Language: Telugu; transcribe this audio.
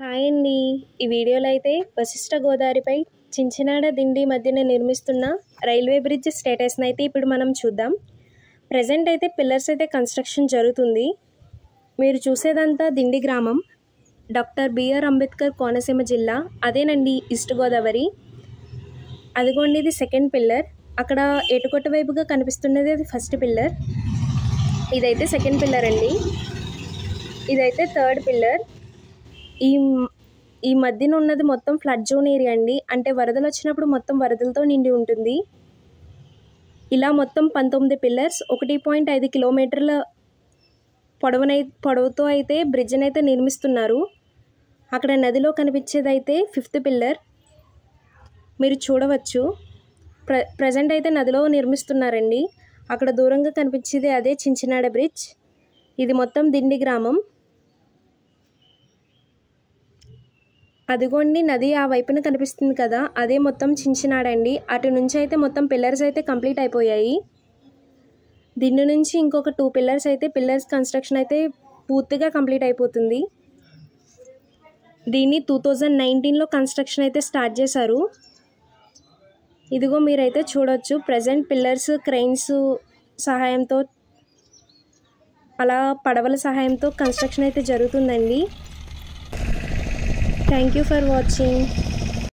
హాయ్ అండి. ఈ వీడియోలో అయితే వశిష్ట గోదావరిపై చించినాడ దిండి మధ్యన నిర్మిస్తున్న రైల్వే బ్రిడ్జ్ స్టేటస్ని అయితే ఇప్పుడు మనం చూద్దాం. ప్రజెంట్ అయితే పిల్లర్స్ అయితే కన్స్ట్రక్షన్ జరుగుతుంది. మీరు చూసేదంతా దిండి గ్రామం, డాక్టర్ బిఆర్ అంబేద్కర్ కోనసీమ జిల్లా, అదేనండి ఈస్ట్ గోదావరి. అదిగోండి ఇది సెకండ్ పిల్లర్, అక్కడ ఏటుకొట్ట వైపుగా కనిపిస్తున్నది అది ఫస్ట్ పిల్లర్, ఇదైతే సెకండ్ పిల్లర్ అండి, ఇదైతే థర్డ్ పిల్లర్. ఈ మధ్యన ఉన్నది మొత్తం ఫ్లడ్ జోన్ ఏరియా అండి, అంటే వరదలు వచ్చినప్పుడు మొత్తం వరదలతో నిండి ఉంటుంది. ఇలా మొత్తం 19 పిల్లర్స్ 1.5 కిలోమీటర్ల పొడవుతో అయితే బ్రిడ్జ్ని అయితే నిర్మిస్తున్నారు. అక్కడ నదిలో కనిపించేది అయితే 5th పిల్లర్, మీరు చూడవచ్చు. ప్రజెంట్ అయితే నదిలో నిర్మిస్తున్నారండి. అక్కడ దూరంగా కనిపించేది అదే చించినాడ బ్రిడ్జ్. ఇది మొత్తం దిండి గ్రామం. అదిగోండి నది ఆ వైపున కనిపిస్తుంది కదా, అదే మొత్తం చించినాడ అండి. అటు నుంచి అయితే మొత్తం పిల్లర్స్ అయితే కంప్లీట్ అయిపోయాయి. దీని నుంచి ఇంకొక 2 పిల్లర్స్ అయితే పిల్లర్స్ కన్స్ట్రక్షన్ అయితే పూర్తిగా కంప్లీట్ అయిపోతుంది. దీన్ని 2019లో కన్స్ట్రక్షన్ అయితే స్టార్ట్ చేశారు. ఇదిగో మీరైతే చూడొచ్చు, ప్రజెంట్ పిల్లర్స్ క్రెయిన్స్ సహాయంతో అలా పడవల సహాయంతో కన్స్ట్రక్షన్ అయితే జరుగుతుందండి. Thank you for watching.